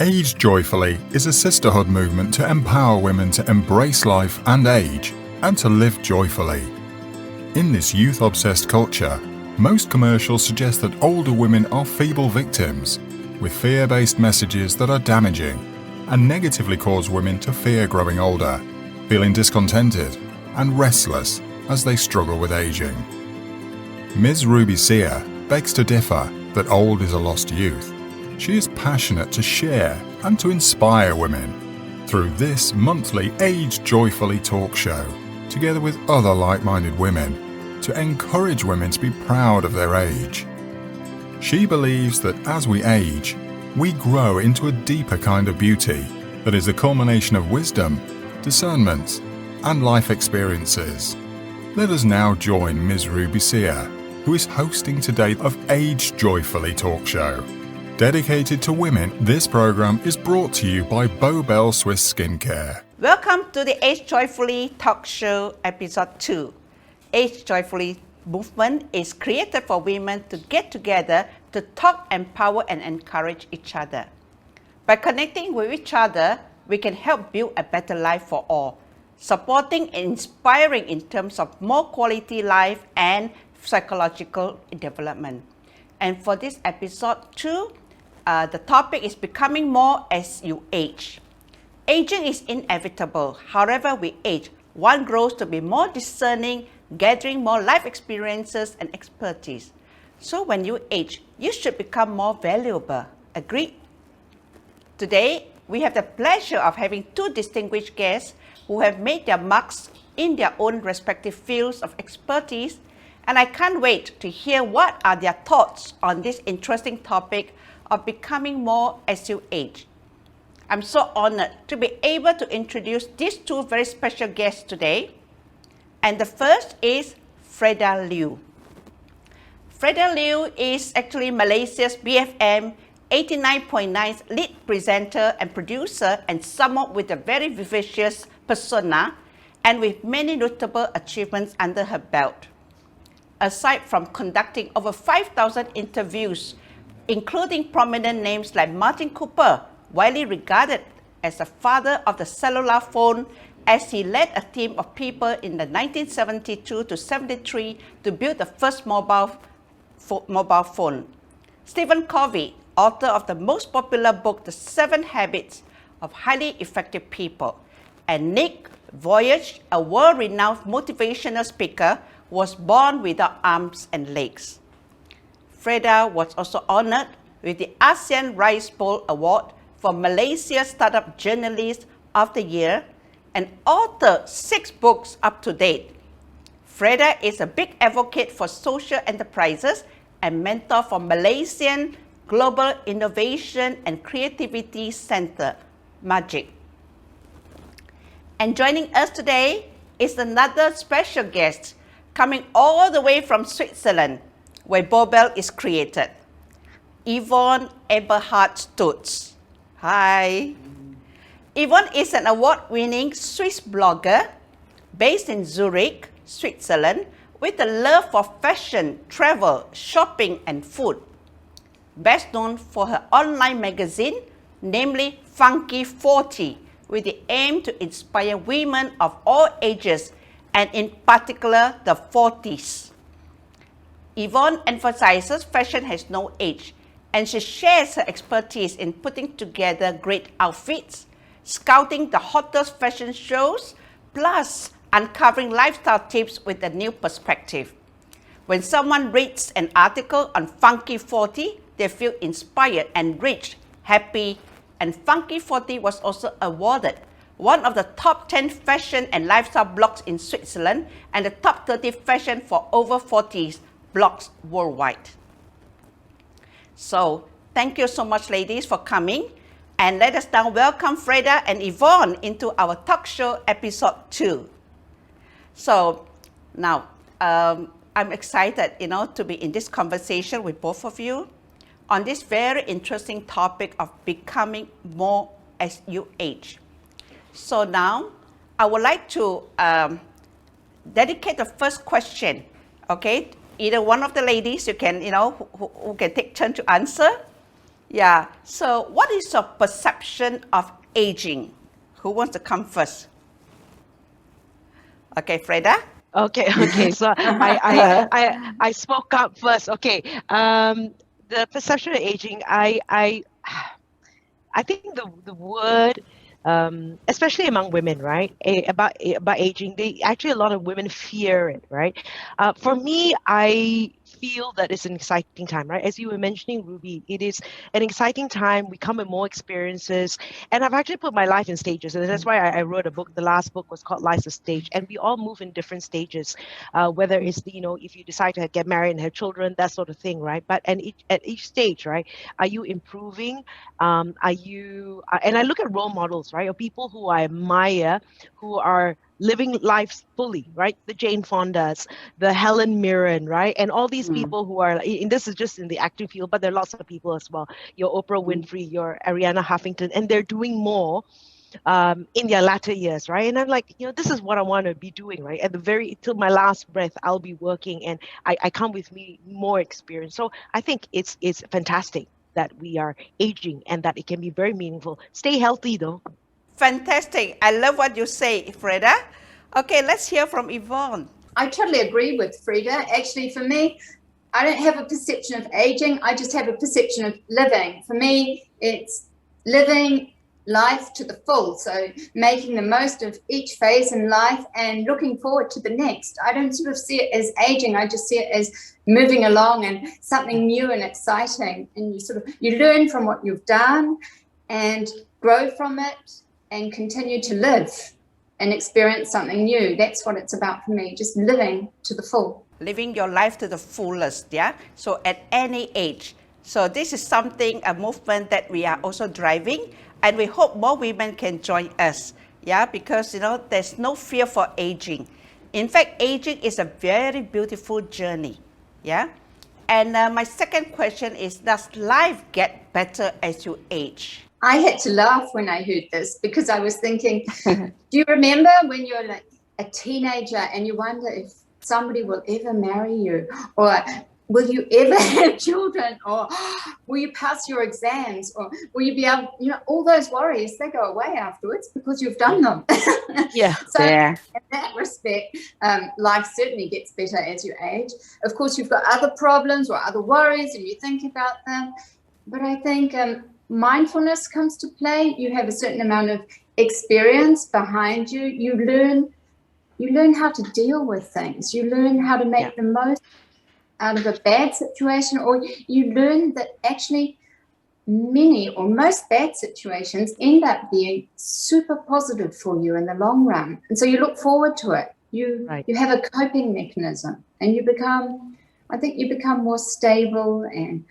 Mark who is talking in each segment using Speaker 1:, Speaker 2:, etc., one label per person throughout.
Speaker 1: Age Joyfully is a sisterhood movement to empower women to embrace life and age, and to live joyfully. In this youth-obsessed culture, most commercials suggest that older women are feeble victims, with fear-based messages that are damaging, and negatively cause women to fear growing older, feeling discontented and restless as they struggle with aging. Ms. Ruby Sear begs to differ that old is a lost youth. She is passionate to share and to inspire women through this monthly Age Joyfully talk show, together with other like-minded women, to encourage women to be proud of their age. She believes that as we age, we grow into a deeper kind of beauty that is the culmination of wisdom, discernment, and life experiences. Let us now join Ms. Ruby Sear, who is hosting today of Age Joyfully talk show. Dedicated to women, this program is brought to you by Bobel Swiss Skincare.
Speaker 2: Welcome to the Age Joyfully Talk Show Episode 2. Age Joyfully movement is created for women to get together to talk, empower, and encourage each other. By connecting with each other, we can help build a better life for all, supporting and inspiring in terms of more quality life and psychological development. And for this episode 2, the topic is becoming more as you age. Aging is inevitable. However we age, one grows to be more discerning, gathering more life experiences and expertise. So when you age, you should become more valuable. Agreed? Today, we have the pleasure of having two distinguished guests who have made their marks in their own respective fields of expertise, and I can't wait to hear what are their thoughts on this interesting topic of becoming more as you age. I'm so honored to be able to introduce these two very special guests today. And the first is Freda Liew. Freda Liew is actually Malaysia's BFM 89.9's lead presenter and producer, and someone with a very vivacious persona and with many notable achievements under her belt. Aside from conducting over 5,000 interviews, including prominent names like Martin Cooper, widely regarded as the father of the cellular phone, as he led a team of people in the 1972 to 73 to build the first mobile phone. Stephen Covey, author of the most popular book, The 7 Habits of Highly Effective People, and Nick Voyage, a world-renowned motivational speaker, was born without arms and legs. Freda was also honored with the ASEAN Rice Bowl Award for Malaysia Startup Journalist of the Year and authored 6 books up to date. Freda is a big advocate for social enterprises and mentor for Malaysian Global Innovation and Creativity Center, MAGIC. And joining us today is another special guest coming all the way from Switzerland, where Bobel is created, Yvonne Aeberhard Stutz. Hi. Yvonne is an award-winning Swiss blogger based in Zurich, Switzerland, with a love for fashion, travel, shopping, and food. Best known for her online magazine, namely Funky 40, with the aim to inspire women of all ages, and in particular the 40s. Yvonne emphasizes fashion has no age, and she shares her expertise in putting together great outfits, scouting the hottest fashion shows, plus uncovering lifestyle tips with a new perspective. When someone reads an article on Funky 40, they feel inspired, enriched, happy, and Funky 40 was also awarded one of the top 10 fashion and lifestyle blogs in Switzerland and the top 30 fashion for over 40s blogs worldwide. So thank you so much, ladies, for coming. And let us now welcome Freda and Yvonne into our talk show episode 2. So now I'm excited, to be in this conversation with both of you on this very interesting topic of becoming more as you age. So now I would like to dedicate the first question, okay? Either one of the ladies, you can, who can take turn to answer. Yeah. So what is your perception of aging? Who wants to come first? Okay, Freda?
Speaker 3: Okay. So I spoke up first. Okay. The perception of aging, I think the word, especially among women, right, about aging, actually a lot of women fear it, right? For me, I feel that it's an exciting time, right? As you were mentioning, Ruby, it is an exciting time. We come with more experiences, and I've actually put my life in stages, and that's why I wrote a book. The last book was called Life's a Stage, and we all move in different stages, whether it's if you decide to get married and have children, that sort of thing, right? But at each stage, right, are you improving? And I look at role models, right, of people who I admire, who are living lives fully, right? The Jane Fondas, the Helen Mirren, right? And all these people who are, and this is just in the acting field, but there are lots of people as well. Your Oprah Winfrey, your Ariana Huffington, and they're doing more in their latter years, right? And I'm like, this is what I want to be doing, right? Till my last breath, I'll be working, and I come with me more experience. So I think it's fantastic that we are aging and that it can be very meaningful. Stay healthy though.
Speaker 2: Fantastic. I love what you say, Freda. Okay, let's hear from Yvonne.
Speaker 4: I totally agree with Freda. Actually, for me, I don't have a perception of aging. I just have a perception of living. For me, it's living life to the full. So making the most of each phase in life and looking forward to the next. I don't sort of see it as aging. I just see it as moving along and something new and exciting. And you learn from what you've done and grow from it and continue to live and experience something new. That's what it's about for me, just living to the full.
Speaker 2: Living your life to the fullest, yeah? So at any age. So this is something, a movement that we are also driving, and we hope more women can join us, yeah? Because, there's no fear for aging. In fact, aging is a very beautiful journey, yeah? And my second question is, does life get better as you age?
Speaker 4: I had to laugh when I heard this because I was thinking, do you remember when you're like a teenager and you wonder if somebody will ever marry you, or will you ever have children, or will you pass your exams, or will you be able, all those worries, they go away afterwards because you've done them.
Speaker 3: Yeah.
Speaker 4: So in that respect, life certainly gets better as you age. Of course, you've got other problems or other worries and you think about them. But I think mindfulness comes to play. You have a certain amount of experience behind you. You learn how to deal with things. You learn how to make the most out of a bad situation, or you learn that actually many or most bad situations end up being super positive for you in the long run. And so you look forward to it. You have a coping mechanism, and you become more stable and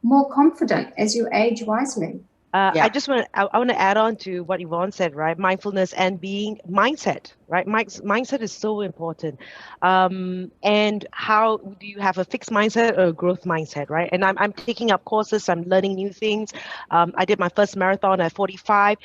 Speaker 4: more confident as you age wisely.
Speaker 3: I want to add on to what Yvonne said, right? Mindfulness and being mindset, right? Mindset is so important. And how do you have a fixed mindset or a growth mindset, right? And I'm taking up courses, I'm learning new things. I did my first marathon at 45,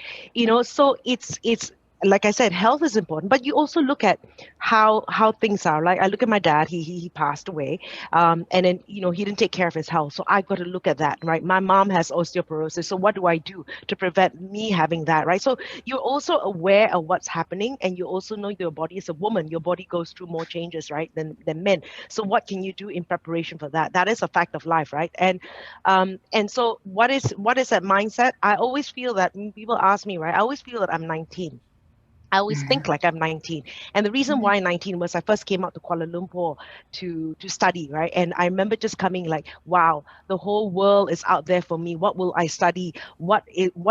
Speaker 3: so it's like I said, health is important, but you also look at how things are. Like I look at my dad, he passed away, and then he didn't take care of his health, so I got to look at that, right? My mom has osteoporosis, so what do I do to prevent me having that, right? So you're also aware of what's happening, and you also know your body is a woman. Your body goes through more changes, right, than men. So what can you do in preparation for that? That is a fact of life, right? And so what is that mindset? I always feel that when people ask me, right, I always feel that I'm 19. I always think like I'm 19. And the reason why 19 was I first came out to Kuala Lumpur to study, right? And I remember just coming like, wow, the whole world is out there for me. What will I study? What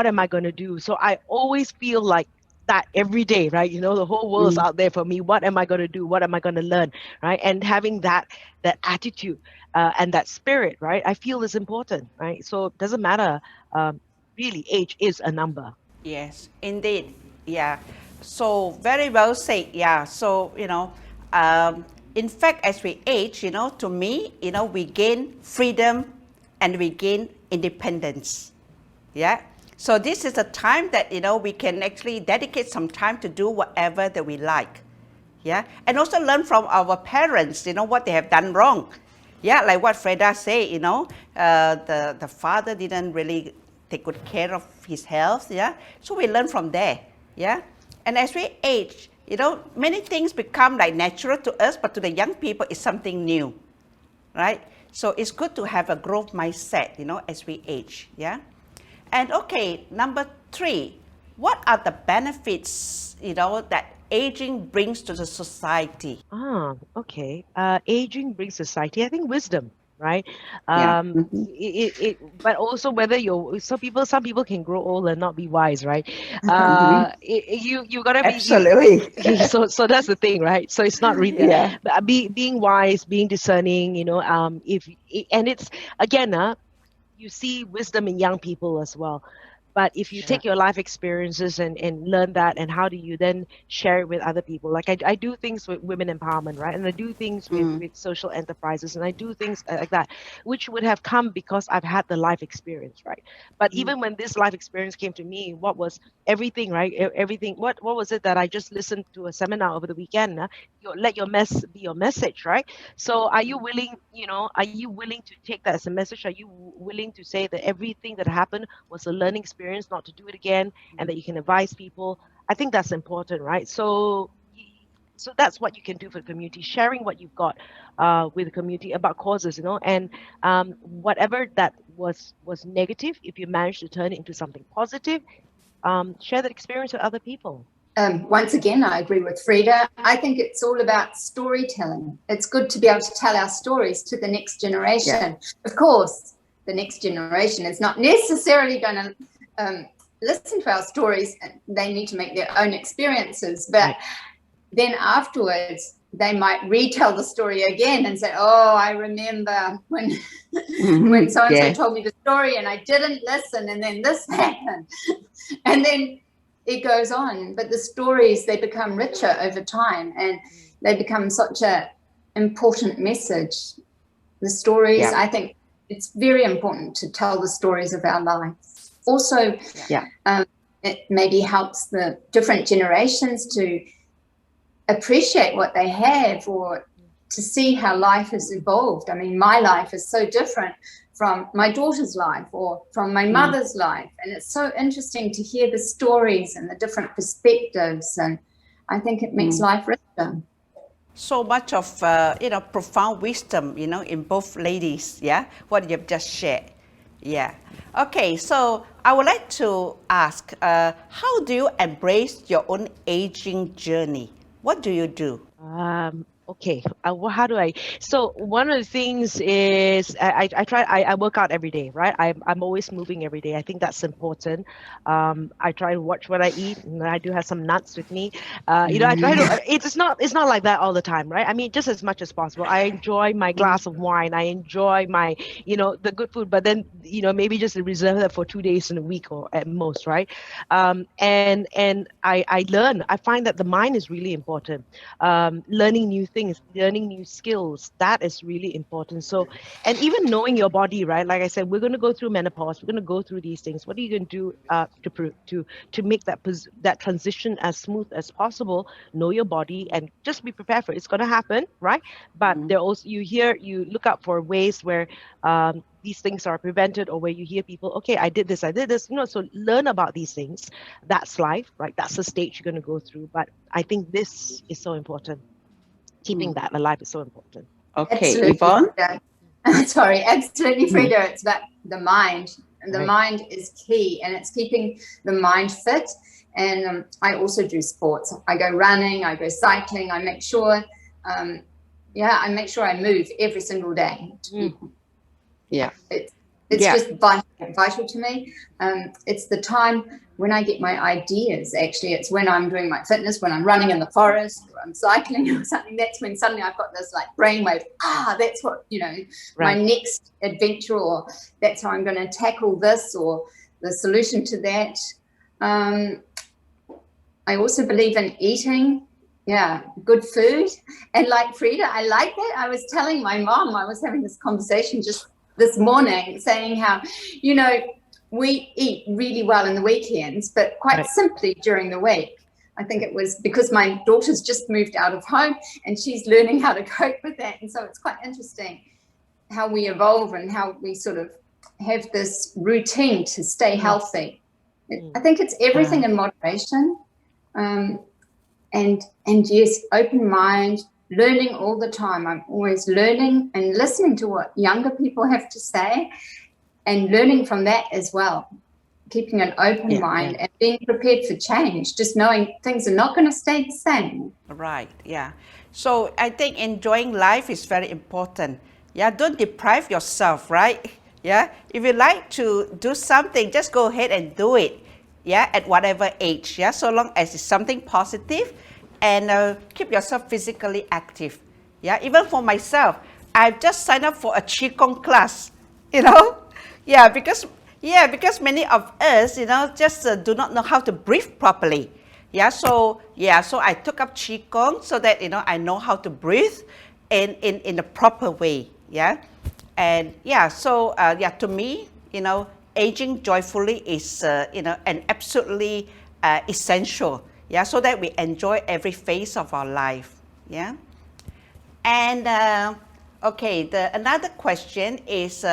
Speaker 3: am I going to do? So I always feel like that every day, right? The whole world is out there for me. What am I going to do? What am I going to learn, right? And having that attitude and that spirit, right? I feel is important, right? So it doesn't matter. Really, age is a number.
Speaker 2: Yes, indeed. Yeah. So very well said. Yeah. So, in fact, as we age, to me, we gain freedom and we gain independence. Yeah. So this is a time that, we can actually dedicate some time to do whatever that we like. Yeah. And also learn from our parents, what they have done wrong. Yeah, like what Freda said, you know, the father didn't really take good care of his health, yeah. So we learn from there, yeah. And as we age, you know, many things become like natural to us, but to the young people, it's something new, right? So it's good to have a growth mindset, you know, as we age, yeah. And okay, number 3, what are the benefits, you know, that aging brings to the society?
Speaker 3: Okay. Aging brings society, I think, wisdom, right?
Speaker 2: Yeah.
Speaker 3: But also whether some people can grow old and not be wise, right? You gotta be
Speaker 2: Absolutely.
Speaker 3: so that's the thing, right? So it's not really
Speaker 2: Yeah.
Speaker 3: being wise, being discerning, you know. And it's again, you see wisdom in young people as well. But if you take your life experiences and learn that, and how do you then share it with other people? Like I do things with women empowerment, right? And I do things with social enterprises, and I do things like that, which would have come because I've had the life experience, right? But even when this life experience came to me, what was everything, right? Everything, what was it that I just listened to a seminar over the weekend? Let your mess be your message, right? So are you willing, are you willing to take that as a message? Are you willing to say that everything that happened was a learning experience, not to do it again, and that you can advise people? I think that's important, right? So that's what you can do for the community, sharing what you've got with the community about causes, and whatever that was negative, if you manage to turn it into something positive, share that experience with other people.
Speaker 4: Once again, I agree with Freda. I think it's all about storytelling. It's good to be able to tell our stories to the next generation. Yeah. Of course, the next generation is not necessarily going to listen to our stories. They need to make their own experiences. But then afterwards, they might retell the story again and say, oh, I remember when when so-and-so told me the story and I didn't listen, and then this happened. And then it goes on. But the stories, they become richer over time, and they become such an important message. The stories, I think it's very important to tell the stories of our lives. Also, it maybe helps the different generations to appreciate what they have, or to see how life has evolved. I mean, my life is so different from my daughter's life or from my mother's life, and it's so interesting to hear the stories and the different perspectives, and I think it makes life richer.
Speaker 2: So much of profound wisdom, in both ladies, what you've just shared. Okay, so I would like to ask, how do you embrace your own aging journey? What do you do?
Speaker 3: Okay, how do I? So one of the things is I work out every day, right? I'm always moving every day. I think that's important. I try to watch what I eat, and I do have some nuts with me. I try to. It's not like that all the time, right? I mean, just as much as possible. I enjoy my glass of wine. I enjoy my, the good food, but then maybe just reserve that for 2 days in a week or at most, right? And I learn. I find that the mind is really important. Learning new things, learning new skills, that is really important. So, and even knowing your body, right? Like I said, we're going to go through menopause. We're going to go through these things. What are you going to do to make that transition as smooth as possible? Know your body and just be prepared for it. It's going to happen, right? But there also, you look out for ways where these things are prevented, or where you hear people, okay, I did this, so learn about these things. That's life, right? That's the stage you're going to go through. But I think this is so important. Keeping that alive is so important.
Speaker 2: Okay,
Speaker 4: absolutely,
Speaker 2: Yvonne?
Speaker 4: Sorry, absolutely, Freda. It's about the mind. And the mind is key, and it's keeping the mind fit. And I also do sports. I go running, I go cycling. I make sure, I make sure I move every single day. It's just vital to me. It's the time when I get my ideas. Actually, it's when I'm doing my fitness, when I'm running in the forest, or I'm cycling or something. That's when suddenly I've got this like brainwave. That's what, my next adventure, or that's how I'm going to tackle this, or the solution to that. I also believe in eating, good food. And like Freda, I like that. I was telling my mom, I was having this conversation just this morning, saying how, we eat really well in the weekends, but quite simply during the week. I think it was because my daughter's just moved out of home and she's learning how to cope with that. And so it's quite interesting. how we evolve and how we sort of have this routine to stay healthy. I think it's everything in moderation, and yes, open mind, learning all the time. I'm always learning and listening to what younger people have to say and learning from that as well. Keeping an open mind and being prepared for change, just knowing things are not going to stay the same.
Speaker 2: Right, yeah. So I think enjoying life is very important. Yeah, don't deprive yourself, right? Yeah, if you like to do something, just go ahead and do it. Yeah, at whatever age. Yeah, so long as it's something positive, and keep yourself physically active. Yeah, even for myself, I've just signed up for a Qigong class. You know, because many of us, just do not know how to breathe properly. So I took up Qigong so that I know how to breathe in the proper way. To me, aging joyfully is an absolutely essential. So that we enjoy every phase of our life. And another question is,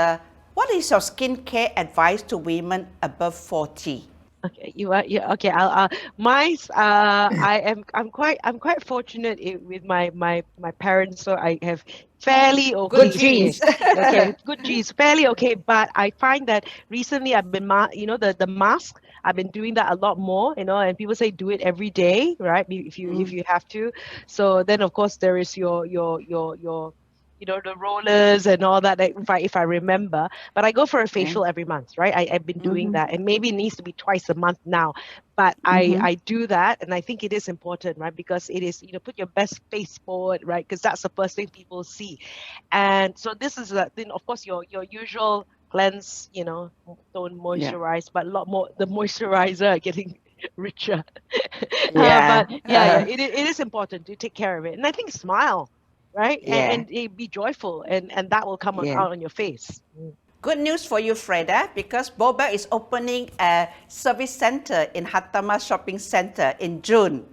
Speaker 2: what is your skincare advice to women above 40?
Speaker 3: Okay, okay. I'm quite fortunate with my parents, so I have fairly okay
Speaker 2: Good genes.
Speaker 3: Okay, good genes, fairly okay. But I find that recently I've been, the mask. I've been doing that a lot more, and people say do it every day, right? If you have to. So then of course there is your the rollers and all that, if I remember. But I go for a facial every month, right? I've been doing that, and maybe it needs to be twice a month now. But I do that, and I think it is important, right? Because it is, put your best face forward, right? Because that's the first thing people see. And so this is, then of course, your usual cleanse, don't moisturize, but a lot more, the moisturizer getting richer. It is important to take care of it. And I think smile. Right? And be joyful, and that will come out on your face.
Speaker 2: Good news for you, Freda, because Bobel is opening a service center in Hatama Shopping Center in June.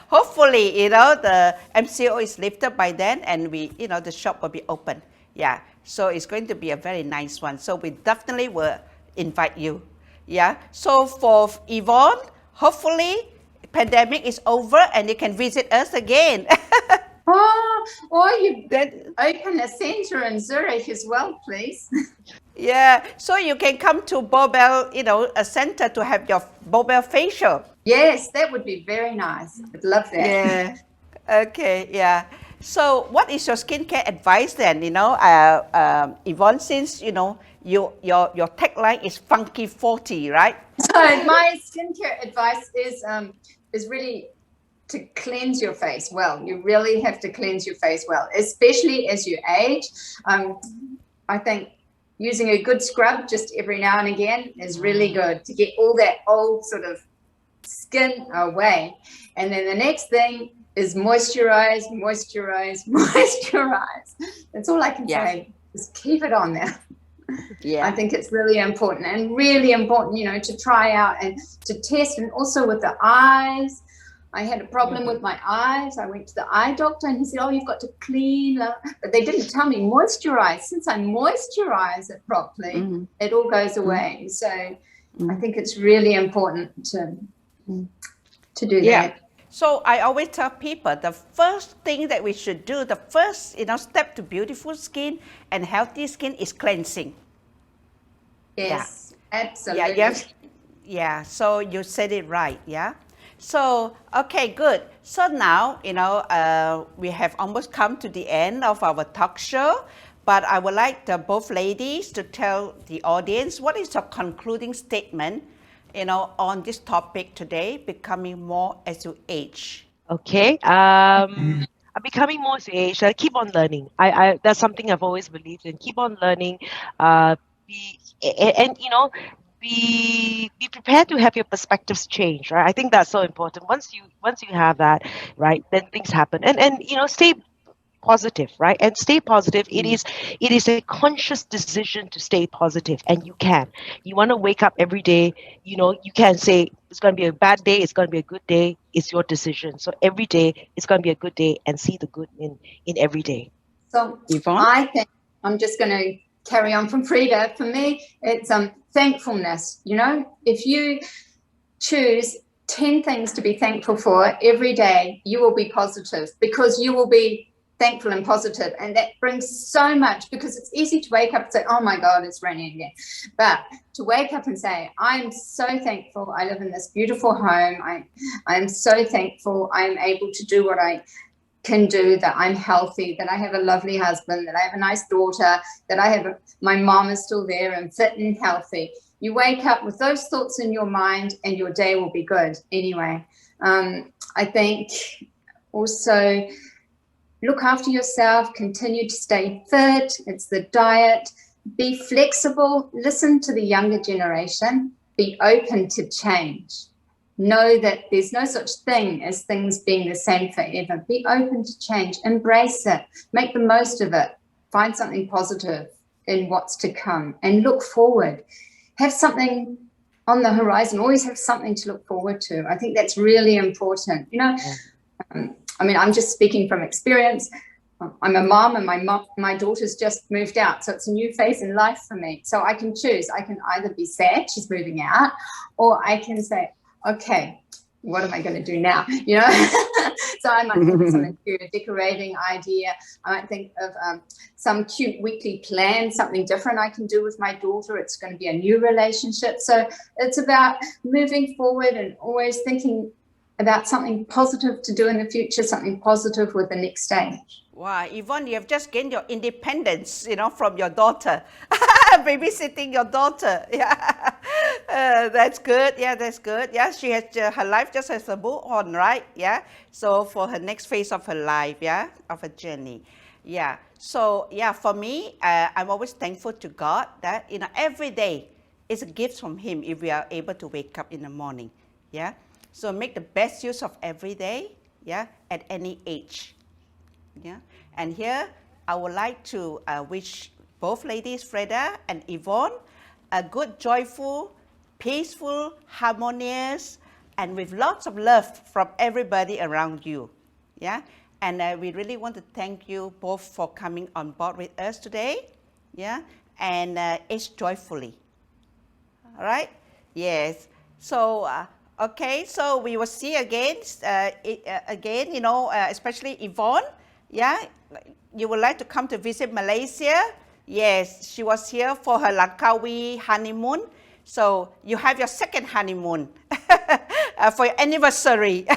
Speaker 2: Hopefully, the MCO is lifted by then, and the shop will be open. So it's going to be a very nice one. So we definitely will invite you. So for Yvonne, hopefully pandemic is over and you can visit us again.
Speaker 4: Or you open a center in Zurich as well, please.
Speaker 2: So you can come to Bobel, a center to have your Bobel facial.
Speaker 4: Yes, that would be very nice. I'd love that.
Speaker 2: Okay, So what is your skincare advice then? Yvonne, since your tagline is Funky 40, right?
Speaker 4: So my skincare advice is really to cleanse your face well. You really have to cleanse your face well, especially as you age. I think using a good scrub just every now and again is really good to get all that old sort of skin away. And then the next thing is moisturize. That's all I can say. Just keep it on there. I think it's really important, to try out and to test, and also with the eyes. I had a problem with my eyes. I went to the eye doctor and he said, you've got to clean up. But they didn't tell me moisturize. Since I moisturize it properly, it all goes away. So I think it's really important to do that.
Speaker 2: So I always tell people the first thing that we should do, the first step to beautiful skin and healthy skin is cleansing.
Speaker 4: Yes, absolutely.
Speaker 2: So you said it right, So, okay, good. So now, we have almost come to the end of our talk show, but I would like both ladies to tell the audience what is your concluding statement, on this topic today, becoming more as you age.
Speaker 3: Okay. Becoming more as you age, keep on learning. That's something I've always believed in. Keep on learning. Be prepared to have your perspectives change, right? I think that's so important. Once you have that, right, then things happen. And stay positive, right? And stay positive. It is a conscious decision to stay positive, and you can. You want to wake up every day, you can say it's going to be a bad day, it's going to be a good day. It's your decision. So every day it's going to be a good day, and see the good in every day.
Speaker 4: So Yvonne? I'm just going to carry on from Freda. For me, it's thankfulness. You know, if you choose 10 things to be thankful for every day, you will be positive, because you will be thankful and positive, and that brings so much, because it's easy to wake up and say, oh my God, it's raining again. But to wake up and say, I'm so thankful I live in this beautiful home. I'm so thankful I'm able to do what I can do, that I'm healthy, that I have a lovely husband, that I have a nice daughter, that I have my mom is still there and fit and healthy. You wake up with those thoughts in your mind and your day will be good anyway. I think also look after yourself, continue to stay fit. It's the diet. Be flexible. Listen to the younger generation. Be open to change. Know that there's no such thing as things being the same forever. Be open to change. Embrace it. Make the most of it. Find something positive in what's to come and look forward. Have something on the horizon. Always have something to look forward to. I think that's really important. You know, I mean, I'm just speaking from experience. I'm a mom, and my daughter's just moved out. So it's a new phase in life for me. So I can choose. I can either be sad she's moving out, or I can say, okay, what am I going to do now? You know, so I might think of some interior decorating idea. I might think of some cute weekly plan, something different I can do with my daughter. It's going to be a new relationship. So it's about moving forward and always thinking about something positive to do in the future, something positive with the next stage.
Speaker 2: Wow, Yvonne, you have just gained your independence, you know, from your daughter. Babysitting your daughter. Yeah, that's good. Yeah, that's good. Yeah, she has her life just has a move on, right? Yeah. So for her next phase of her life, yeah, of her journey. Yeah. So yeah, for me, I'm always thankful to God that, you know, every day is a gift from Him if we are able to wake up in the morning. Yeah. So make the best use of every day, yeah, at any age, yeah. And here, I would like to wish both ladies, Freda and Yvonne, a good, joyful, peaceful, harmonious, and with lots of love from everybody around you, yeah. And we really want to thank you both for coming on board with us today, yeah, and age joyfully, all right? Yes, so, okay, so we will see again, you know, especially Yvonne, yeah? You would like to come to visit Malaysia? Yes, she was here for her Langkawi honeymoon. So you have your second honeymoon for your anniversary.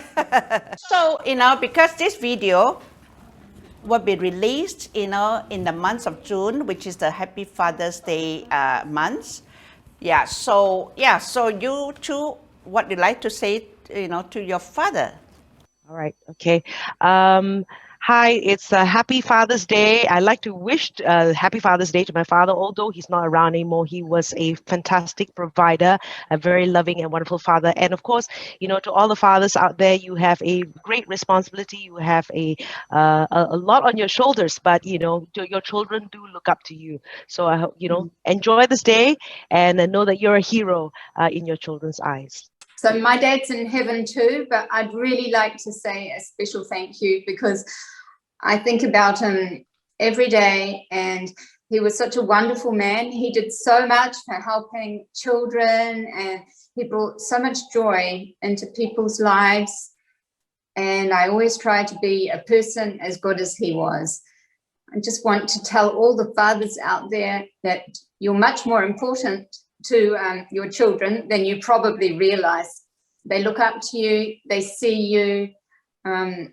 Speaker 2: So, you know, because this video will be released, you know, in the month of June, which is the Happy Father's Day month. Yeah, so you two, what you like to say, you know, to your father?
Speaker 3: All right. Okay. Hi, it's Happy Father's Day. I'd like to wish Happy Father's Day to my father. Although he's not around anymore, he was a fantastic provider, a very loving and wonderful father. And of course, you know, to all the fathers out there, you have a great responsibility. You have a lot on your shoulders, but you know, your children do look up to you. So I hope, you know, enjoy this day and know that you're a hero in your children's eyes.
Speaker 4: So my dad's in heaven too, but I'd really like to say a special thank you, because I think about him every day, and he was such a wonderful man. He did so much for helping children, and he brought so much joy into people's lives. And I always try to be a person as good as he was. I just want to tell all the fathers out there that you're much more important to your children than you probably realize. They look up to you, they see you, and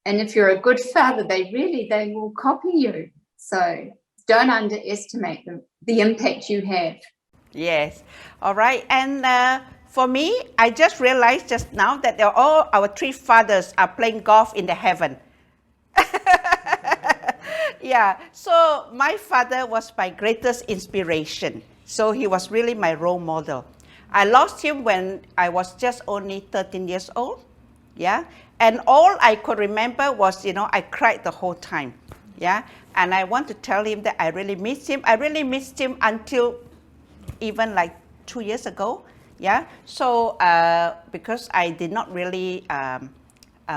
Speaker 4: if you're a good father, they will copy you. So don't underestimate the impact you have.
Speaker 2: Yes, all right. And for me, I just realized just now that all our three fathers are playing golf in the heaven. Yeah, so my father was my greatest inspiration. So he was really my role model. I lost him when I was just only 13 years old, yeah? And all I could remember was, you know, I cried the whole time, yeah? And I want to tell him that I really missed him. I really missed him until even like 2 years ago, yeah? So because I did not really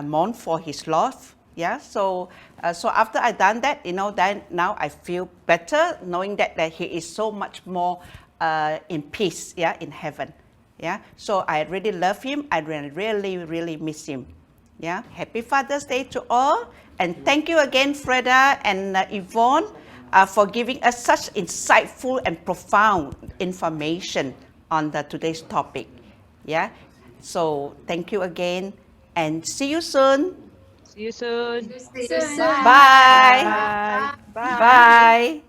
Speaker 2: mourn for his loss, Yeah, so after I done that, then now I feel better knowing that he is so much more in peace, yeah, in heaven. Yeah, so I really love him. I really, really miss him. Yeah, happy Father's Day to all. And thank you again, Freda and Yvonne, for giving us such insightful and profound information on today's topic. Yeah, so thank you again and see you soon.
Speaker 3: See you soon.
Speaker 4: See you soon.
Speaker 2: Bye.
Speaker 3: Bye.
Speaker 2: Bye.